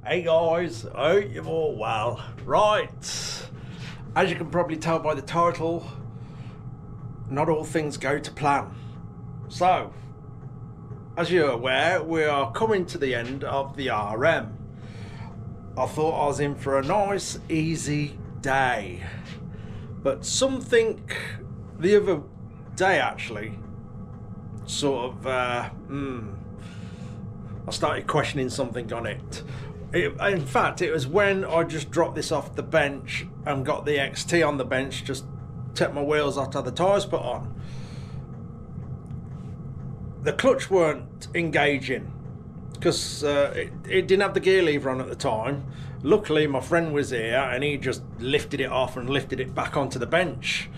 Hey guys, hope you're all well. Right, as you can probably tell by the title, not all things go to plan. So, as you're aware, we are coming to the end of the RM. I thought I was in for a nice, easy day. But something the other day actually, sort of, I started questioning something on it. In fact, it was when I just dropped this off the bench and got the XT on the bench, just took my wheels off to have the tyres put on. The clutch weren't engaging because it didn't have the gear lever on at the time. Luckily, my friend was here and he just lifted it off and lifted it back onto the bench.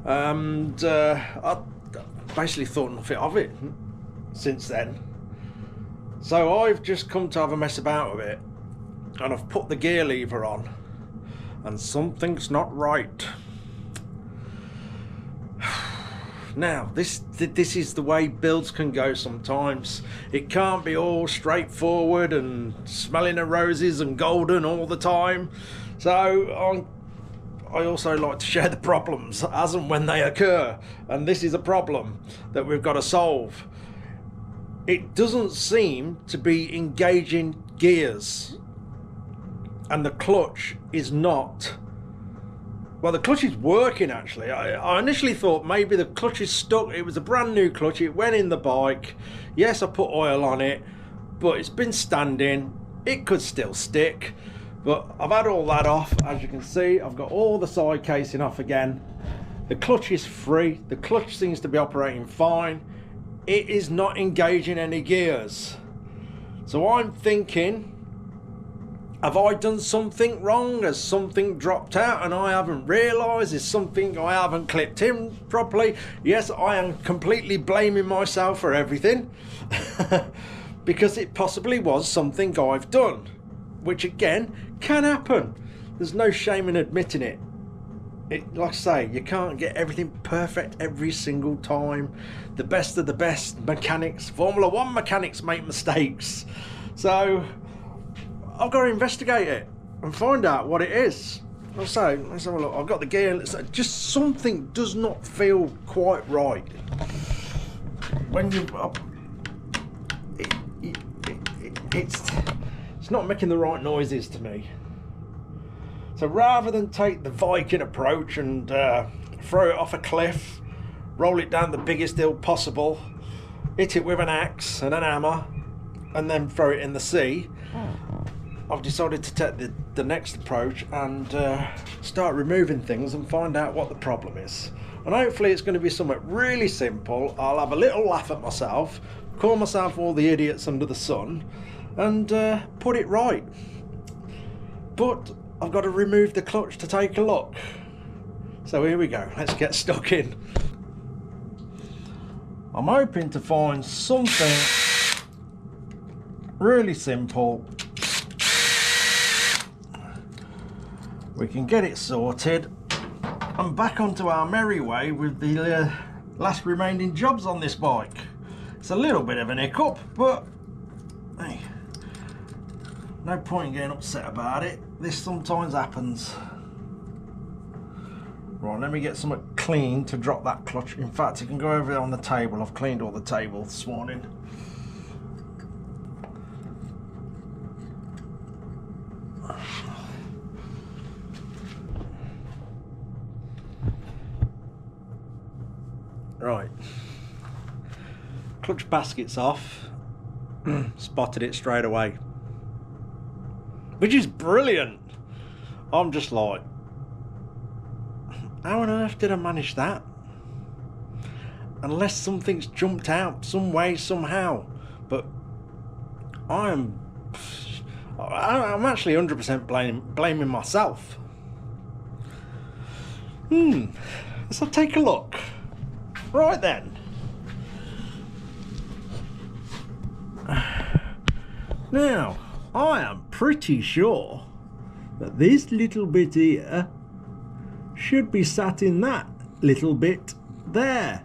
And I basically thought nothing of it since then. So I've just come to have a mess about with it, and I've put the gear lever on, and something's not right. Now, this is the way builds can go sometimes. It can't be all straightforward and smelling of roses and golden all the time. So I also like to share the problems as and when they occur, and this is a problem that we've got to solve. It doesn't seem to be engaging gears, and the clutch is not. Well, the clutch is working actually. I initially thought maybe the clutch is stuck. It was a brand new clutch, it went in the bike. Yes, I put oil on it, but it's been standing. It could still stick, but I've had all that off. As you can see, I've got all the side casing off again. The clutch is free. The clutch seems to be operating fine. It is not engaging any gears. So I'm thinking, have I done something wrong? Has something dropped out and I haven't realised? Is something I haven't clipped in properly? Yes, I am completely blaming myself for everything because it possibly was something I've done, which again can happen. There's no shame in admitting it. Like I say, you can't get everything perfect every single time. The best of the best mechanics, Formula 1 mechanics, make mistakes. So I've got to investigate it and find out what it is. So let's have a look. I've got the gear. Just something does not feel quite right. When you, it's not making the right noises to me. So rather than take the Viking approach and throw it off a cliff, roll it down the biggest hill possible, hit it with an axe and an hammer, and then throw it in the sea, I've decided to take the next approach and start removing things and find out what the problem is. And hopefully it's going to be something really simple. I'll have a little laugh at myself, call myself all the idiots under the sun, and put it right. But I've got to remove the clutch to take a look. So here we go, let's get stuck in. I'm hoping to find something really simple. We can get it sorted and back onto our merry way with the last remaining jobs on this bike. It's a little bit of an hiccup, but hey, no point in getting upset about it. This sometimes happens. Right, let me get something clean to drop that clutch. In fact, you can go over on the table. I've cleaned all the table this morning. Right. Clutch basket's off. Spotted it straight away, which is brilliant. I'm just like, how on earth did I manage that? Unless something's jumped out some way, somehow. But I'm actually 100% blaming myself. Let's take a look. Right then. Now, I am pretty sure that this little bit here should be sat in that little bit there.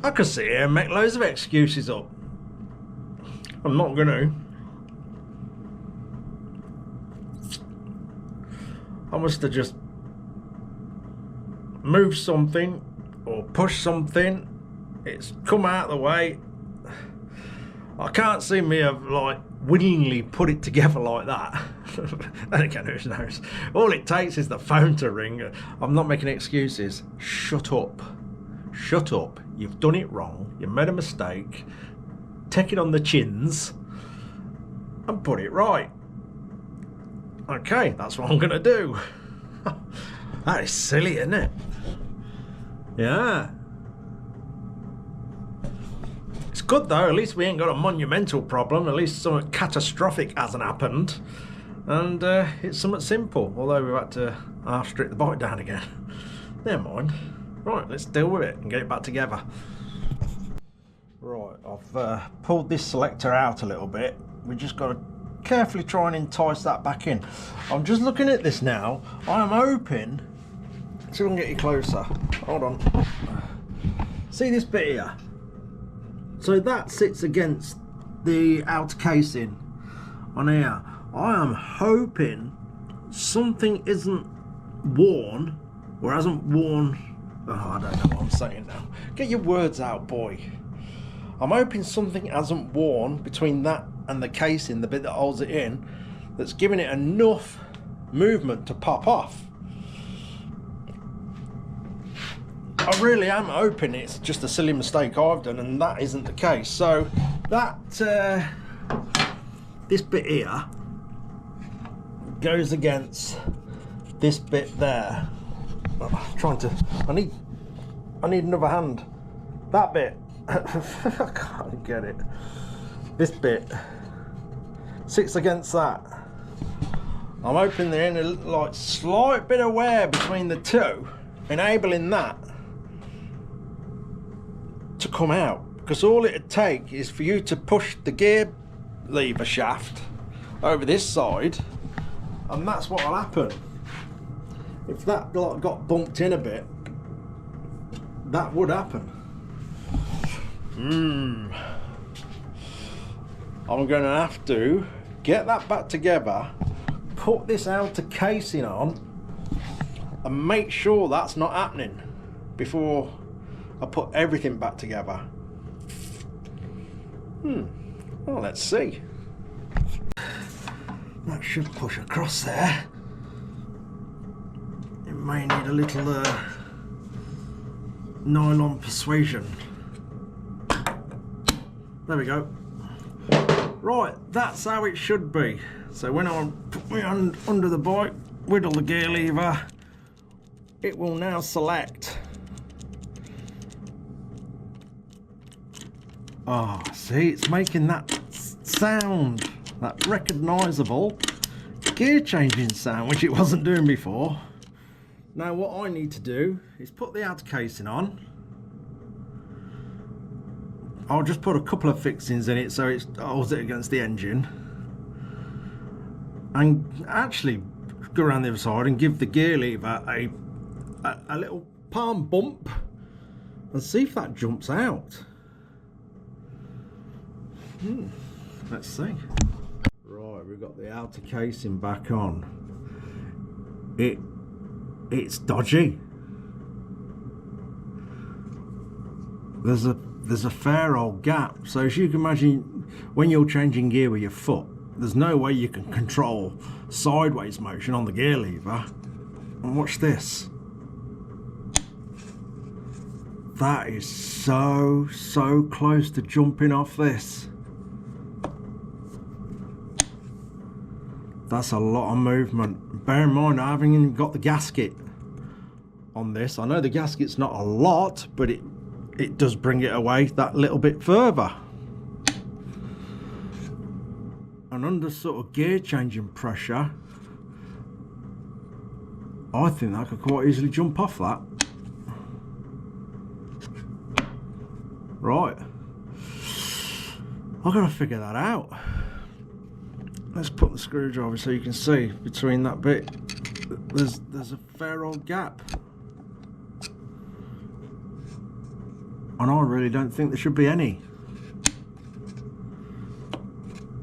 I could sit here and make loads of excuses up. I'm not gonna. I must have just moved something or pushed something. It's come out of the way. I can't see me have like willingly put it together like that. Then again, who knows? All it takes is the phone to ring. I'm not making excuses. Shut up. Shut up. You've done it wrong. You made a mistake. Take it on the chins and put it right. Okay, that's what I'm going to do. That is silly, isn't it? Yeah. It's good though, at least we ain't got a monumental problem. At least something catastrophic hasn't happened. And it's something simple, although we've had to half strip the bike down again. Never mind. Right, let's deal with it and get it back together. Right, I've pulled this selector out a little bit. We just got to carefully try and entice that back in. I'm just looking at this now. I am hoping, see if I can get you closer. Hold on. See this bit here? So that sits against the outer casing on here. I am hoping something isn't worn or hasn't worn. Oh, I don't know what I'm saying now. Get your words out, boy. I'm hoping something hasn't worn between that and the casing, the bit that holds it in, that's giving it enough movement to pop off. I really am hoping it's just a silly mistake I've done and that isn't the case. So that this bit here goes against this bit there. I'm trying to, I need another hand. That bit. I can't get it. This bit sits against that. I'm hoping they're in a like slight bit of wear between the two, enabling that to come out. Because all it'd take is for you to push the gear lever shaft over this side, and that's what'll happen. If that like got bumped in a bit, that would happen. I'm going to have to get that back together, put this outer casing on, and make sure that's not happening before I put everything back together. Well, let's see. That should push across there. It may need a little nylon persuasion. There we go. Right, that's how it should be. So when I put my hand under the bike, wiggle the gear lever, it will now select. Ah, see, it's making that sound, that recognisable gear changing sound, which it wasn't doing before. Now what I need to do is put the outer casing on. I'll just put a couple of fixings in it so it holds it against the engine, and actually go around the other side and give the gear lever a little palm bump and see if that jumps out. Let's see. Right, we've got the outer casing back on. It's dodgy. There's a fair old gap. So as you can imagine, when you're changing gear with your foot, there's no way you can control sideways motion on the gear lever. And watch this. That is so close to jumping off this. That's a lot of movement. Bear in mind, I haven't even got the gasket on this. I know the gasket's not a lot, but it does bring it away that little bit further. And under sort of gear changing pressure, I think I could quite easily jump off that. Right, I've got to figure that out. Let's put the screwdriver so you can see between that bit. There's a fair old gap. And I really don't think there should be any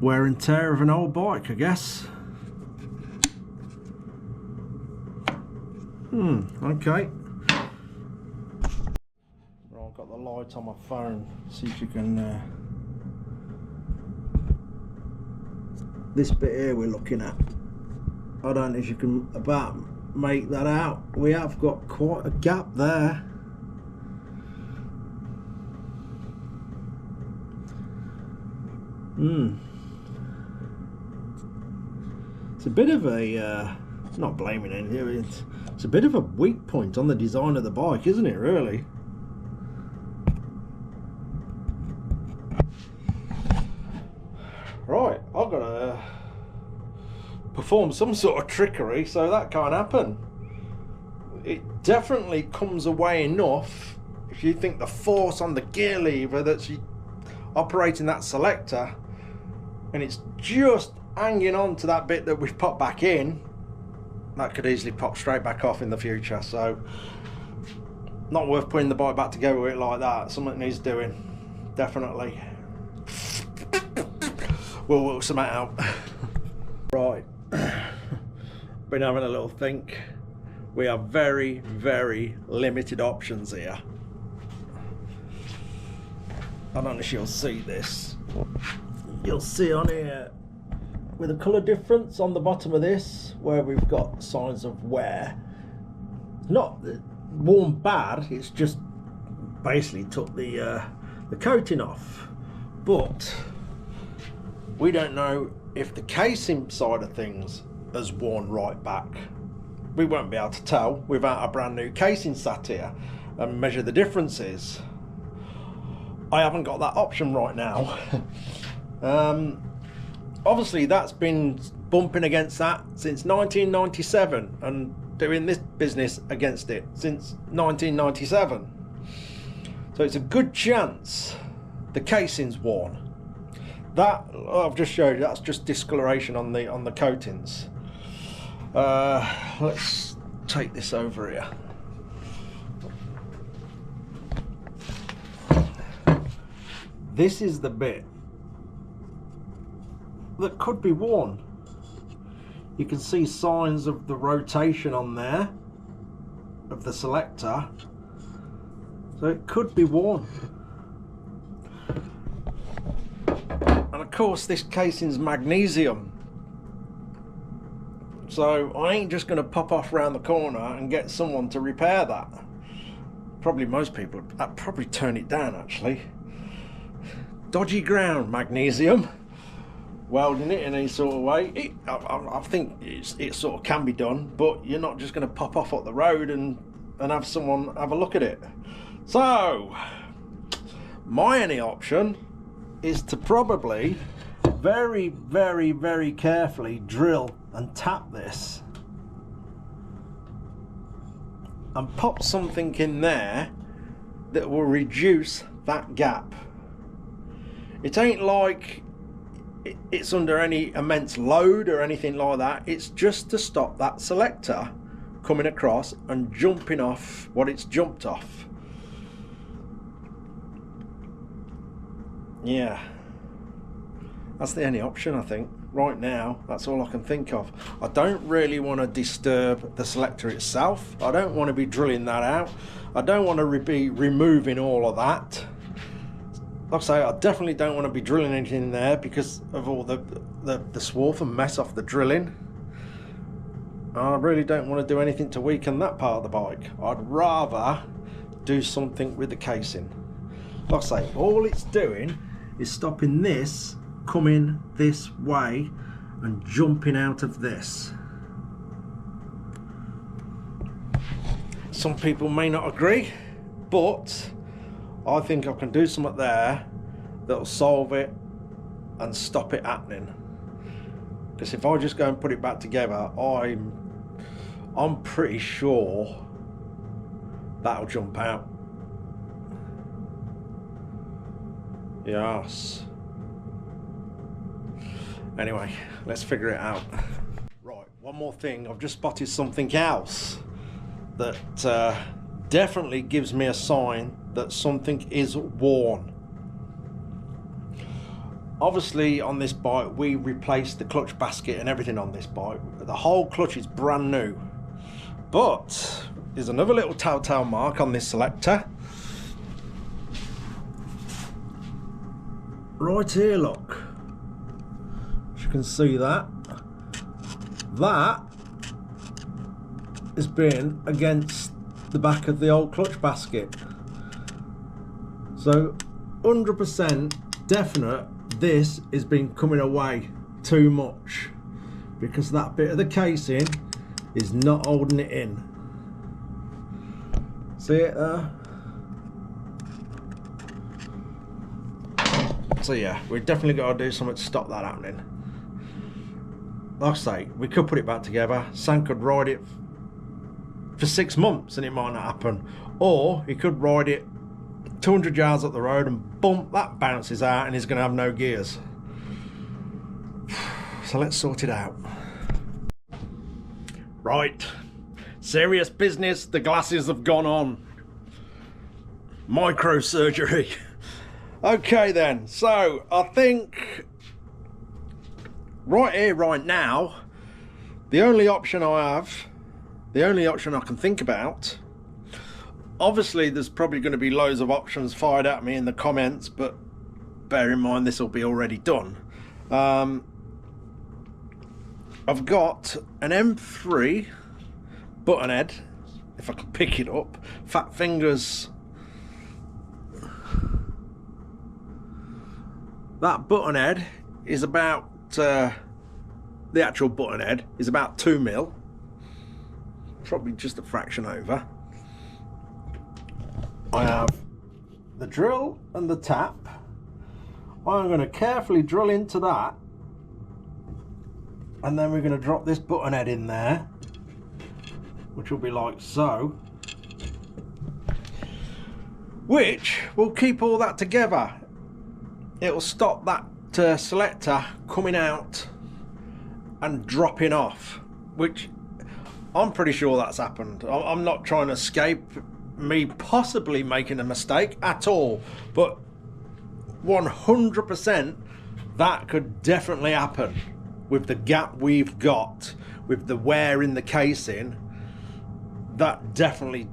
wear and tear of an old bike, I guess. Okay. Right, I've got the light on my phone. See if you can. This bit here we're looking at. I don't know if you can about make that out. We have got quite a gap there. It's a bit of a, not blaming anything, it's a bit of a weak point on the design of the bike, isn't it, really? Right, I've got to perform some sort of trickery so that can't happen. It definitely comes away enough if you think the force on the gear lever that's operating that selector, and it's just hanging on to that bit that we've popped back in, that could easily pop straight back off in the future. So not worth putting the bike back together with it like that. Something needs doing, definitely. We'll work something out. Right, been having a little think. We have very, very limited options here. I don't know if you'll see this. You'll see on here with a colour difference on the bottom of this where we've got signs of wear. Not worn bad, it's just basically took the coating off. But we don't know if the casing side of things has worn right back. We won't be able to tell without a brand new casing sat here and measure the differences. I haven't got that option right now. Obviously that's been bumping against that since 1997 and doing this business against it since 1997. So it's a good chance the casing's worn. That I've just showed you, that's just discoloration on the coatings. Let's take this over here. This is the bit that could be worn. You can see signs of the rotation on there of the selector, so it could be worn. And of course this casing's magnesium, so I ain't just going to pop off around the corner and get someone to repair that. Probably most people would probably turn it down actually. Dodgy ground, magnesium. Welding it in any sort of way, I think it sort of can be done, but you're not just going to pop off up the road and have someone have a look at it. So my only option is to probably very, very, very carefully drill and tap this and pop something in there that will reduce that gap. It ain't like it's under any immense load or anything like that. It's just to stop that selector coming across and jumping off what it's jumped off. Yeah, that's the only option I think right now. That's all I can think of. I don't really want to disturb the selector itself. I don't want to be drilling that out. I don't want to be removing all of that. Like I say, I definitely don't want to be drilling anything in there because of all the swarf and mess off the drilling. I really don't want to do anything to weaken that part of the bike. I'd rather do something with the casing. Like I say, all it's doing is stopping this coming this way and jumping out of this. Some people may not agree, but I think I can do something there that'll solve it and stop it happening. Because if I just go and put it back together, I'm pretty sure that'll jump out. Yes. Anyway, let's figure it out. Right, one more thing. I've just spotted something else that definitely gives me a sign that something is worn. Obviously on this bike we replaced the clutch basket and everything on this bike. The whole clutch is brand new. But there's another little telltale mark on this selector. Right here, look. As you can see that. That has been against the back of the old clutch basket. So 100% definite this has been coming away too much, because that bit of the casing is not holding it in. See it there? So yeah, we've definitely got to do something to stop that happening. Like I say, we could put it back together. Sam could ride it for 6 months and it might not happen. Or he could ride it 200 yards up the road and bump, that bounces out and he's going to have no gears. So let's sort it out. Right, serious business, the glasses have gone on. Microsurgery. Okay then, so I think right here, right now, the only option I have, the only option I can think about, obviously there's probably going to be loads of options fired at me in the comments, but bear in mind this will be already done. I've got an M3 button head, if I can pick it up, fat fingers. That button head is about, the actual button head is about 2 mil, probably just a fraction over. I have the drill and the tap. I'm going to carefully drill into that, and then we're going to drop this button head in there, which will be like so, which will keep all that together. It'll stop that selector coming out and dropping off, which I'm pretty sure that's happened. I'm not trying to escape me possibly making a mistake at all, but 100% that could definitely happen with the gap we've got, with the wear in the casing. That definitely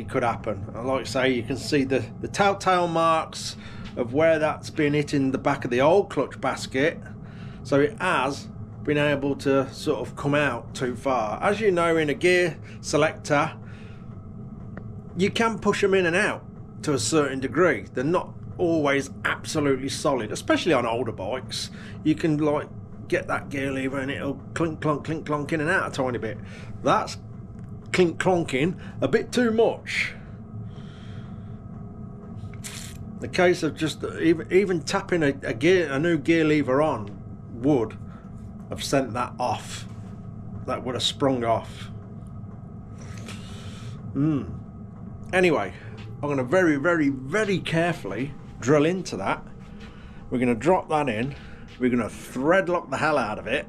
could happen. And like I say, you can see the telltale marks of where that's been hitting the back of the old clutch basket, so it has been able to sort of come out too far. As you know, in a gear selector you can push them in and out to a certain degree. They're not always absolutely solid, especially on older bikes. You can like get that gear lever and it'll clink clonk in and out a tiny bit. That's clink clonking a bit too much. The case of just even tapping a new gear lever on would have sent that off. That would have sprung off. Anyway, I'm going to very carefully drill into that. We're going to drop that in. We're going to thread lock the hell out of it,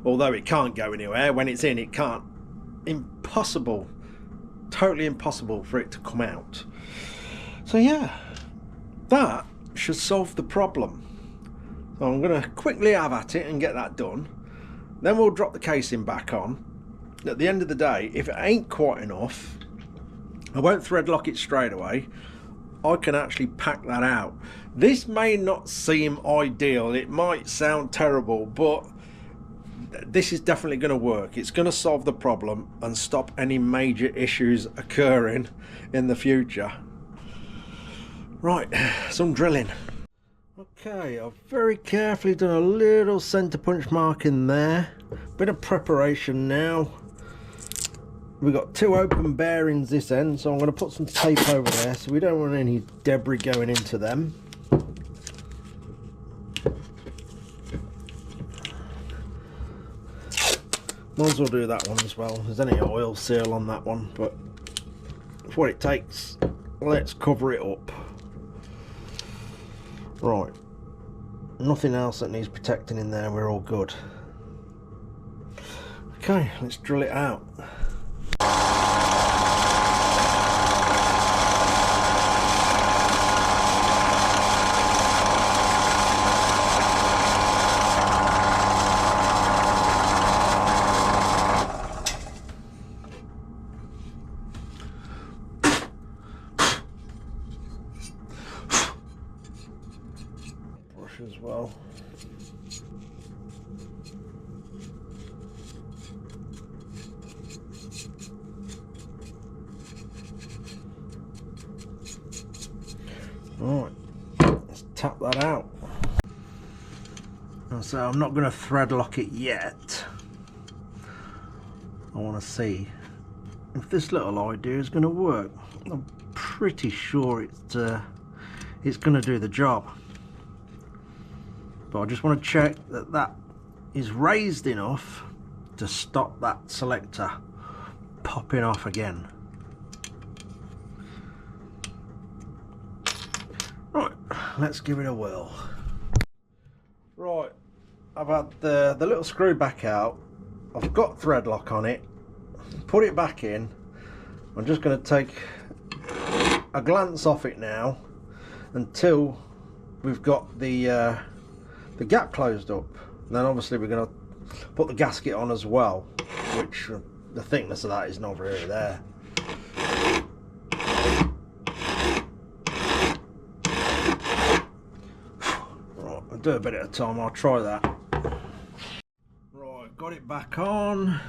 although it can't go anywhere. When it's in, it can't. Impossible, totally impossible for it to come out. So yeah, that should solve the problem. So I'm going to quickly have at it and get that done. Then we'll drop the casing back on. At the end of the day, if it ain't quite enough, I won't thread lock it straight away. I can actually pack that out. This may not seem ideal, it might sound terrible, but this is definitely going to work. It's going to solve the problem and stop any major issues occurring in the future. Right, some drilling. Okay, I've very carefully done a little centre punch mark in there. Bit of preparation now. We've got 2 open bearings this end, so I'm going to put some tape over there so we don't want any debris going into them. Might as well do that one as well. There's any oil seal on that one, but for what it takes, let's cover it up. Right, nothing else that needs protecting in there, we're all good. Okay, let's drill it out. as well. Right, let's tap that out. So I'm not going to thread lock it yet. I want to see if this little idea is going to work. I'm pretty sure it's going to do the job, but I just want to check that that is raised enough to stop that selector popping off again. Right, let's give it a whirl. Right, I've had the little screw back out. I've got thread lock on it. Put it back in. I'm just going to take a glance off it now until we've got the gap closed up. And then obviously we're going to put the gasket on as well, which the thickness of that is not really there. Right, I'll do a bit at a time. I'll try that. Right, got it back on.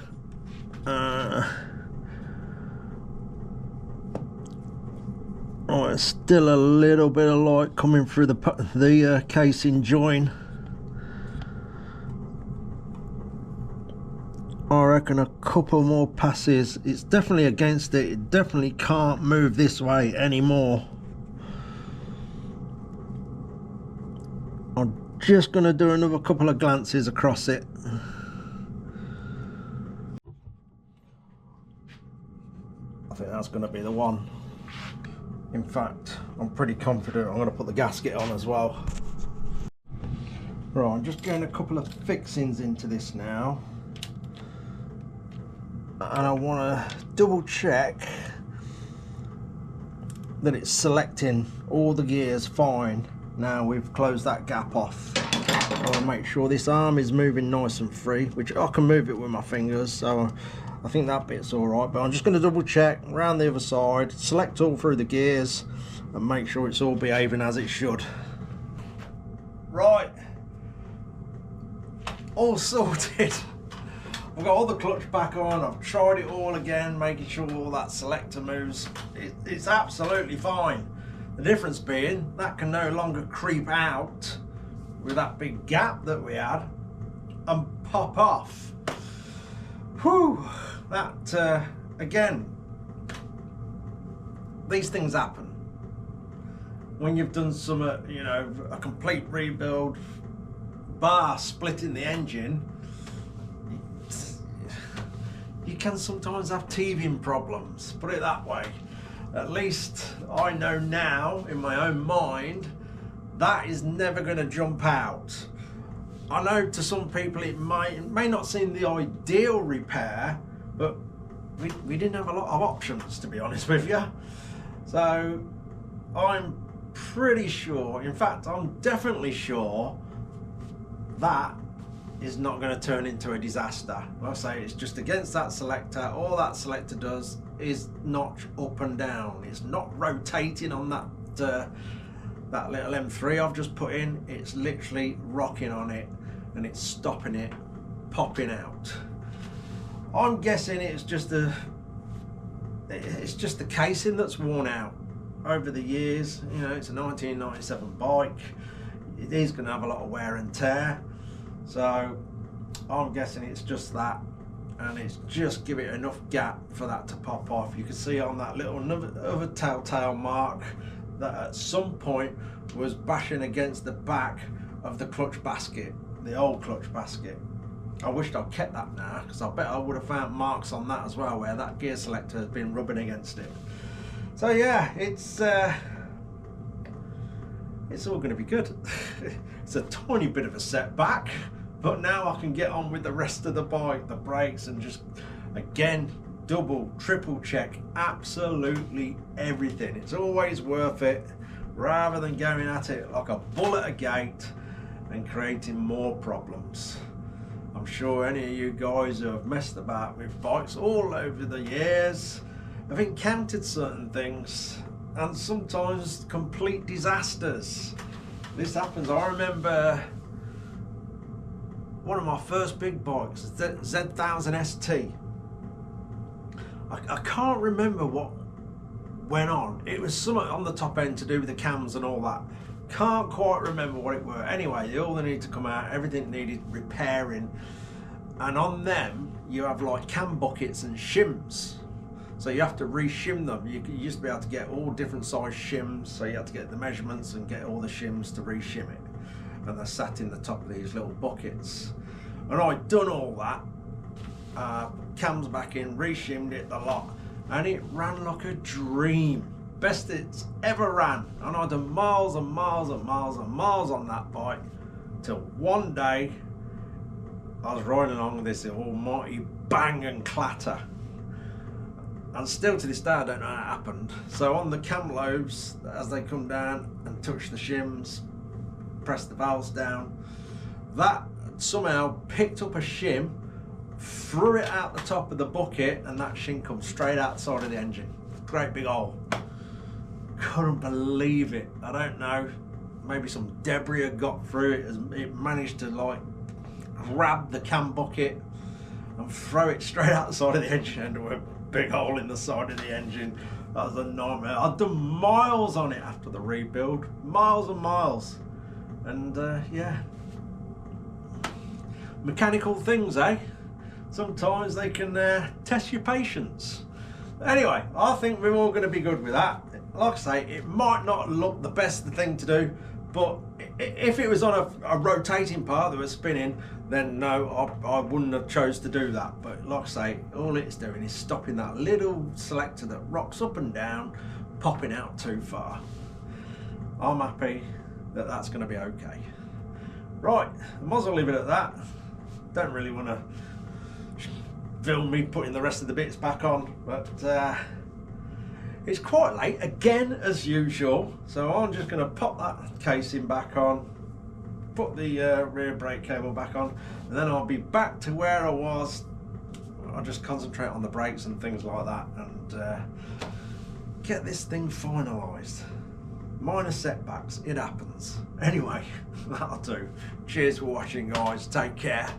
Right, still a little bit of light coming through the casing join. I reckon a couple more passes. It's definitely against it. It definitely can't move this way anymore. I'm just going to do another couple of glances across it. I think that's going to be the one. In fact, I'm pretty confident I'm going to put the gasket on as well. Right, I'm just getting a couple of fixings into this now. And I want to double check that it's selecting all the gears fine. Now we've closed that gap off. I want to make sure this arm is moving nice and free, which I can move it with my fingers, so I think that bit's alright. But I'm just going to double check around the other side, select all through the gears and make sure it's all behaving as it should. Right, all sorted. I've got all the clutch back on. I've tried it all again, making sure all that selector moves. It's absolutely fine. The difference being that can no longer creep out with that big gap that we had and pop off. Whew, that again, these things happen when you've done some you know, a complete rebuild, bar splitting the engine. You can sometimes have teething problems, put it that way. At least I know now in my own mind that is never going to jump out. I know to some people it may not seem the ideal repair, but we didn't have a lot of options, to be honest with you. So I'm pretty sure, in fact I'm definitely sure, that is not going to turn into a disaster. Like I say, it's just against that selector. All that selector does is notch up and down. It's not rotating on that that little M3 I've just put in. It's literally rocking on it and it's stopping it popping out. I'm guessing it's just the casing that's worn out over the years. You know, it's a 1997 bike. It is going to have a lot of wear and tear. So I'm guessing it's just that, and it's just give it enough gap for that to pop off. You can see on that little other telltale mark that at some point was bashing against the back of the clutch basket, the old clutch basket. I wished I'd kept that now, because I bet I would have found marks on that as well where that gear selector has been rubbing against it. So yeah, it's all going to be good. It's a tiny bit of a setback, but now I can get on with the rest of the bike, the brakes, and just again double, triple check absolutely everything. It's always worth it, rather than going at it like a bull at a gate and creating more problems. I'm sure any of you guys who have messed about with bikes all over the years have encountered certain things, and sometimes complete disasters. this happens. I remember one of my first big bikes, Z1000 ST. I can't remember what went on. It was something on the top end to do with the cams and all that. Can't quite remember what it were. Anyway, all they needed to come out, everything needed repairing. And on them, you have like cam buckets and shims. So you have to re-shim them. You used to be able to get all different size shims, so you had to get the measurements and get all the shims to re-shim it. And they're sat in the top of these little buckets. And I'd done all that, cams back in, re-shimmed it a lot, and it ran like a dream. Best it's ever ran. And I'd done miles and miles and miles and miles on that bike, till one day I was riding along with this almighty bang and clatter. And still to this day I don't know how it happened. So on the cam lobes, as they come down and touch the shims, press the valves down, that somehow picked up a shim, threw it out the top of the bucket, and that shim comes straight outside of the engine. Great big hole. Couldn't believe it. I don't know, maybe some debris had got through it. It managed to like grab the cam bucket and throw it straight outside of the engine into a big hole in the side of the engine. That was a nightmare. I'd done miles on it after the rebuild, miles and miles. And yeah, mechanical things, eh? Sometimes they can test your patience. Anyway, I think we're all going to be good with that. Like I say, it might not look the best thing to do, but if it was on a rotating part that was spinning, then no, I wouldn't have chose to do that. But like I say, all it's doing is stopping that little selector that rocks up and down, popping out too far. I'm happy that that's going to be okay. Right, I might as well leave it at that. Don't really want to film me putting the rest of the bits back on, but it's quite late again as usual, so I'm just going to pop that casing back on, put the rear brake cable back on, and then I'll be back to where I was. I'll just concentrate on the brakes and things like that, and get this thing finalised. Minor setbacks, it happens. Anyway, that'll do. Cheers for watching, guys. Take care.